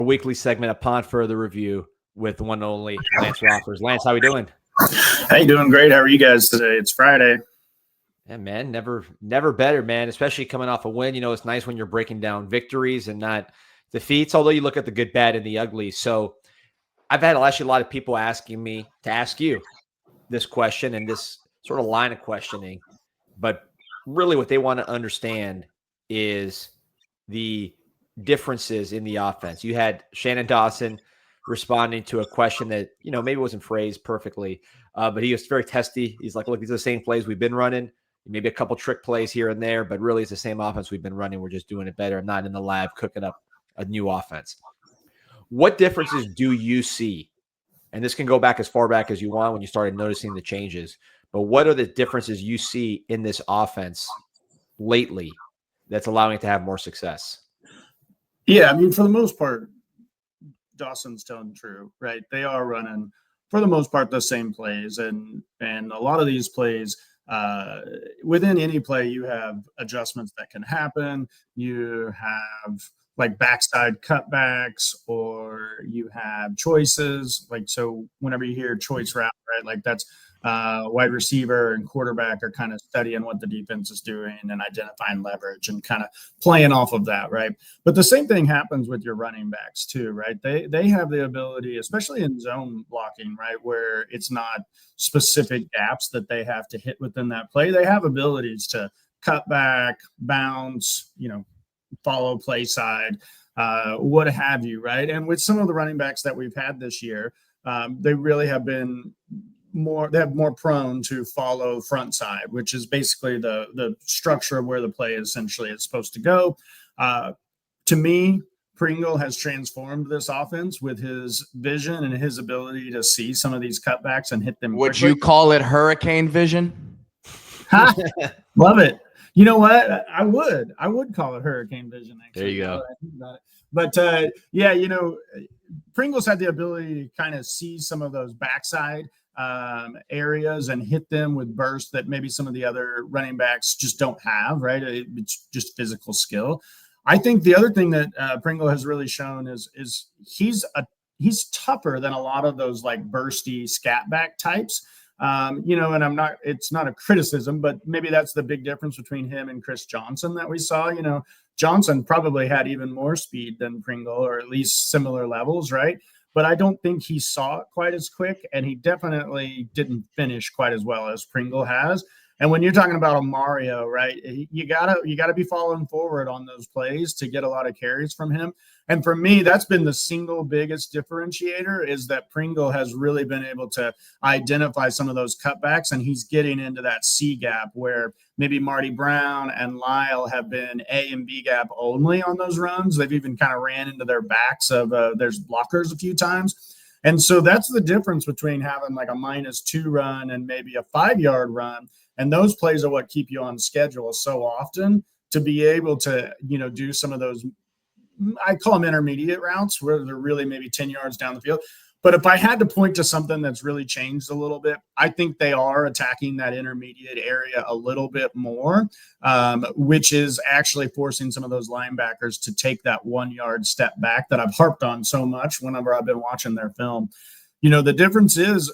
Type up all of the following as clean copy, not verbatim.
a weekly segment upon further review with the one and only Lance Roffers. Lance, how we doing? Hey, doing great. How are you guys today? It's Friday. Yeah, man, never better, man, especially coming off a win. You know, it's nice when you're breaking down victories and not defeats, although you look at the good, bad, and the ugly. So I've had actually a lot of people asking me to ask you this question and this sort of line of questioning. But really what they want to understand is the differences in the offense. You had Shannon Dawson responding to a question that, you know, maybe wasn't phrased perfectly, but he was very testy. He's like, look, these are the same plays we've been running, maybe a couple trick plays here and there, but really it's the same offense we've been running. We're just doing it better. I'm not in the lab cooking up a new offense. What differences do you see? And this can go back as far back as you want when you started noticing the changes, but what are the differences you see in this offense lately that's allowing it to have more success? Yeah, I mean, for the most part, Dawson's telling true, right? They are running, for the most part, the same plays. And a lot of these plays, within any play, you have adjustments that can happen. You have like backside cutbacks, or you have choices. Like, so whenever you hear choice route, right, like that's wide receiver and quarterback are kind of studying what the defense is doing and identifying leverage and kind of playing off of that, right? But the same thing happens with your running backs too, right? They have the ability, especially in zone blocking, right, where it's not specific gaps that they have to hit within that play. They have abilities to cut back, bounce, you know, follow play side, what have you, right? And with some of the running backs that we've had this year, they really have been more prone to follow front side, which is basically the structure of where the play essentially is supposed to go. To me, Pringle has transformed this offense with his vision and his ability to see some of these cutbacks and hit them. Would quickly. You call it hurricane vision? Love it. You know what? I would call it hurricane vision. Actually. There you go. But yeah, you know, Pringle's had the ability to kind of see some of those backside areas and hit them with bursts that maybe some of the other running backs just don't have, right? It's just physical skill. I think the other thing that Pringle has really shown is he's tougher than a lot of those like bursty scat back types. You know, and it's not a criticism, but maybe that's the big difference between him and Chris Johnson that we saw. You know, Johnson probably had even more speed than Pringle, or at least similar levels, right? But I don't think he saw it quite as quick, and he definitely didn't finish quite as well as Pringle has. And when you're talking about a Mario, right, you gotta be following forward on those plays to get a lot of carries from him. And for me, that's been the single biggest differentiator, is that Pringle has really been able to identify some of those cutbacks, and he's getting into that C gap where maybe Marty Brown and Lyle have been A and B gap only on those runs. They've even kind of ran into their backs of there's blockers a few times. And so that's the difference between having like a -2 run and maybe a 5-yard run. And those plays are what keep you on schedule so often, to be able to, you know, do some of those, I call them intermediate routes, where they're really maybe 10 yards down the field. But if I had to point to something that's really changed a little bit, I think they are attacking that intermediate area a little bit more, which is actually forcing some of those linebackers to take that 1-yard step back that I've harped on so much whenever I've been watching their film. You know, the difference is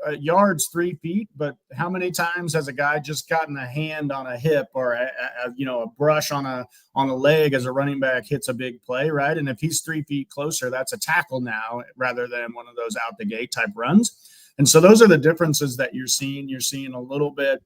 a yard's 3 feet, but how many times has a guy just gotten a hand on a hip or a brush on a leg as a running back hits a big play, right? And if he's 3 feet closer, that's a tackle now rather than one of those out the gate type runs. And so those are the differences that you're seeing. You're seeing a little bit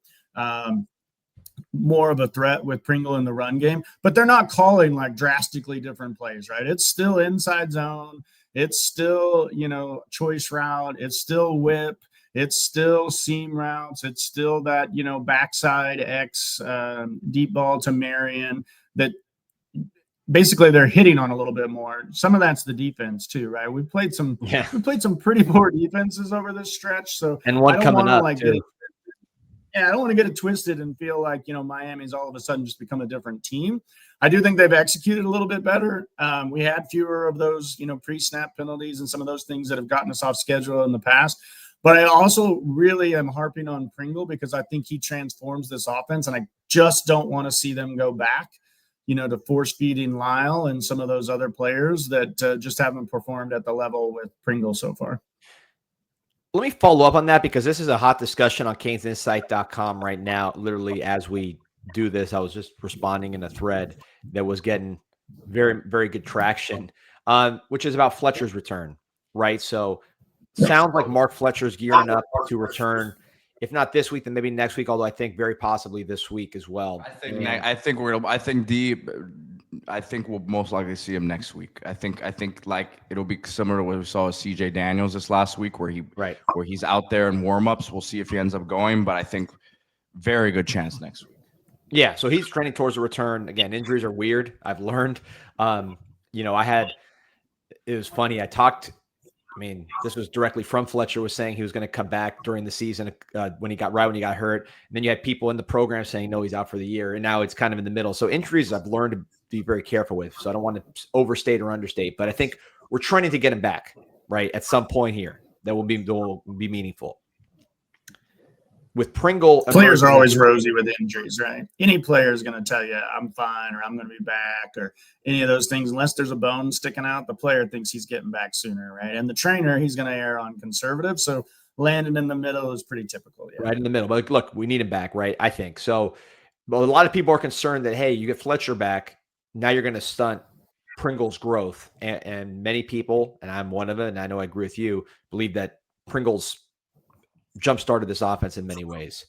more of a threat with Pringle in the run game, but they're not calling like drastically different plays, right? It's still inside zone. It's still, you know, choice route. It's still whip. It's still seam routes. It's still that, you know, backside X deep ball to Marion that basically they're hitting on a little bit more. Some of that's the defense too, right? We played some pretty poor defenses over this stretch. So and one coming up too. I don't want to get it twisted and feel like, you know, Miami's all of a sudden just become a different team. I do think they've executed a little bit better. We had fewer of those, you know, pre-snap penalties and some of those things that have gotten us off schedule in the past. But I also really am harping on Pringle because I think he transforms this offense, and I just don't want to see them go back to force feeding Lyle and some of those other players that just haven't performed at the level with Pringle so far. Let me follow up on that because this is a hot discussion on CanesInSight.com right now. Literally, as we do this, I was just responding in a thread that was getting very, very good traction, which is about Fletcher's return, right? So sounds like Mark Fletcher's gearing up to return. If not this week, then maybe next week, although I think very possibly this week as well. I think we'll most likely see him next week. I think like it'll be similar to what we saw with CJ Daniels this last week, where he's out there in warmups. We'll see if he ends up going, but I think very good chance next week. Yeah, so he's trending towards a return. Again, injuries are weird. I've learned. It was funny. This was directly from Fletcher was saying he was going to come back during the season when he got hurt. And then you had people in the program saying, no, he's out for the year. And now it's kind of in the middle. So injuries I've learned to be very careful with. So I don't want to overstate or understate, but I think we're trying to get him back, right? At some point here that will be meaningful. With Pringle, players are always rosy with injuries, right? Any player is going to tell you, I'm fine, or I'm going to be back, or any of those things. Unless there's a bone sticking out, the player thinks he's getting back sooner, right? And the trainer, he's going to err on conservative. So landing in the middle is pretty typical. Yeah. Right in the middle. But look, we need him back, right? I think so. But a lot of people are concerned that, hey, you get Fletcher back, now you're going to stunt Pringle's growth. And many people, and I'm one of them, and I know I agree with you, believe that Pringle's jump-started this offense in many ways.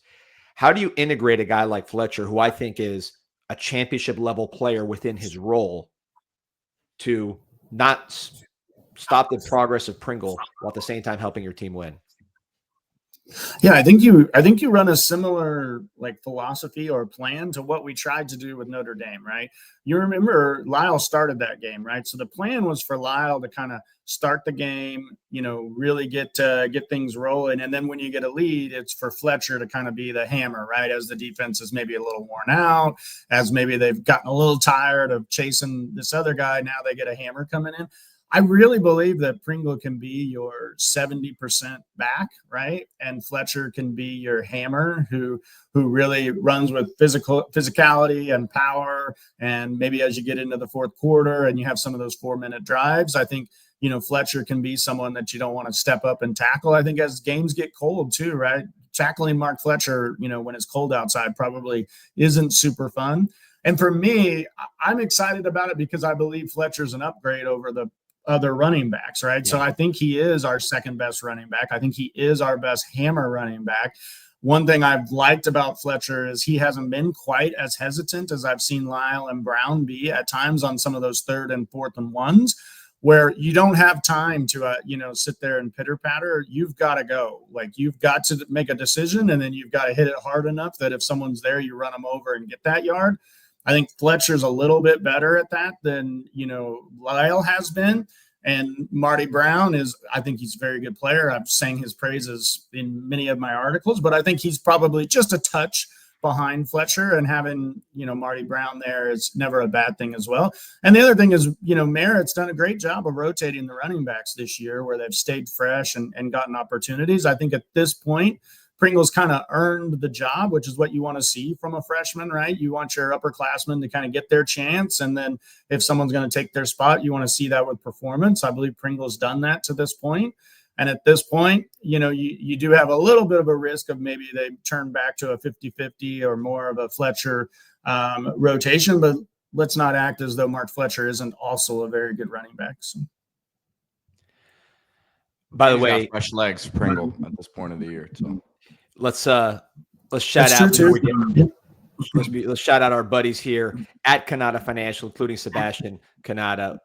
How do you integrate a guy like Fletcher, who I think is a championship-level player within his role, to not stop the progress of Pringle while at the same time helping your team win? Yeah, I think you run a similar philosophy or plan to what we tried to do with Notre Dame, right? You remember Lyle started that game, right? So the plan was for Lyle to kind of start the game, really get things rolling, and then when you get a lead, it's for Fletcher to kind of be the hammer, right? As the defense is maybe a little worn out, as maybe they've gotten a little tired of chasing this other guy, now they get a hammer coming in. I really believe that Pringle can be your 70% back, right? And Fletcher can be your hammer who really runs with physicality and power. And maybe as you get into the fourth quarter and you have some of those 4-minute drives, I think, Fletcher can be someone that you don't want to step up and tackle. I think as games get cold too, right? Tackling Mark Fletcher, when it's cold outside probably isn't super fun. And for me, I'm excited about it because I believe Fletcher's an upgrade over the other running backs, right? Yeah. So I think he is our second best running back. I think he is our best hammer running back. One thing I've liked about Fletcher is he hasn't been quite as hesitant as I've seen Lyle and Brown be at times on some of those 3rd and 4th and 1s, where you don't have time to, sit there and pitter patter. You've got to go. You've got to make a decision, and then you've got to hit it hard enough that if someone's there, you run them over and get that yard. I think Fletcher's a little bit better at that than, Lyle has been. And Marty Brown I think he's a very good player. I've sang his praises in many of my articles, but I think he's probably just a touch behind Fletcher, and having, Marty Brown there is never a bad thing as well. And the other thing is, Merritt's done a great job of rotating the running backs this year where they've stayed fresh and gotten opportunities. I think at this point, Pringle's kind of earned the job, which is what you want to see from a freshman, right? You want your upperclassmen to kind of get their chance. And then if someone's going to take their spot, you want to see that with performance. I believe Pringle's done that to this point. And at this point, you do have a little bit of a risk of maybe they turn back to a 50-50 or more of a Fletcher rotation, but let's not act as though Mark Fletcher isn't also a very good running back. So. By the way, fresh legs, Pringle, at this point of the year. So let's shout out. Let's shout out our buddies here at Cannata Financial, including Sebastian Cannata,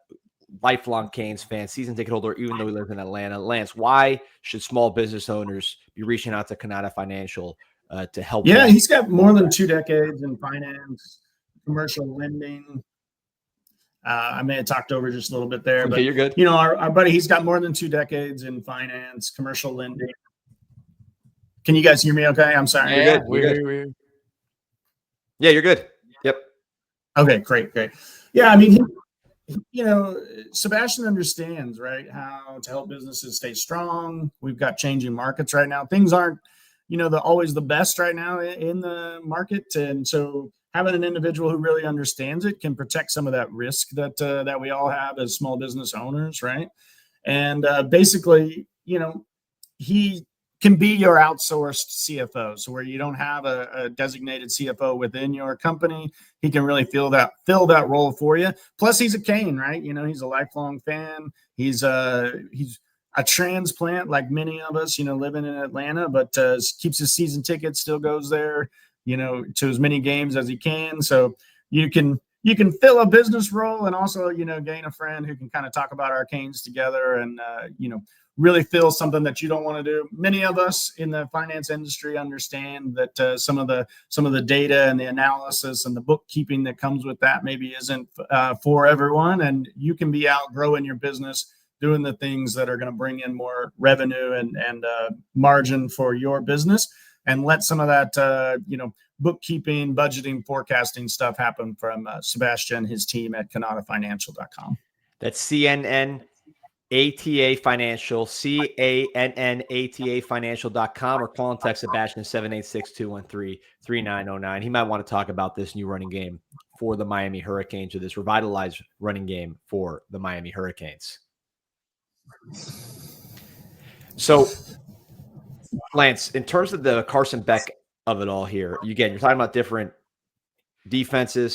lifelong Canes fan, season ticket holder, even though he lives in Atlanta. Lance, why should small business owners be reaching out to Cannata Financial to help? Yeah, he's got more than 2 decades in finance, commercial lending. I may have talked over just a little bit there, but you're good. Our buddy, he's got more than 2 decades in finance, commercial lending. Can you guys hear me okay? I'm sorry. Yeah, you're good. Yeah, you're good. Yep. Okay, great. Yeah, I mean, Sebastian understands, right, how to help businesses stay strong. We've got changing markets right now. Things aren't, always the best right now in the market. And so having an individual who really understands it can protect some of that risk that we all have as small business owners, right? And basically, he can be your outsourced CFO. So where you don't have a designated CFO within your company, he can really fill that role for you. Plus, he's a Cane, right? He's a lifelong fan. He's a transplant like many of us, living in Atlanta, but keeps his season ticket, still goes there, to as many games as he can. So you can fill a business role and also, gain a friend who can kind of talk about our canes together and, really feel something that you don't want to do. Many of us in the finance industry understand that some of the data and the analysis and the bookkeeping that comes with that maybe isn't for everyone. And you can be out growing your business, doing the things that are going to bring in more revenue and margin for your business, and let some of that, bookkeeping, budgeting, forecasting stuff happen from Sebastian, his team at CannataFinancial.com. That's CNNATA Financial, CANNATA Financial.com, or call and text Sebastian 786-213-3909. He might want to talk about this new running game for the Miami Hurricanes, or this revitalized running game for the Miami Hurricanes. So, Lance, in terms of the Carson Beck of it all here, you're talking about different defenses,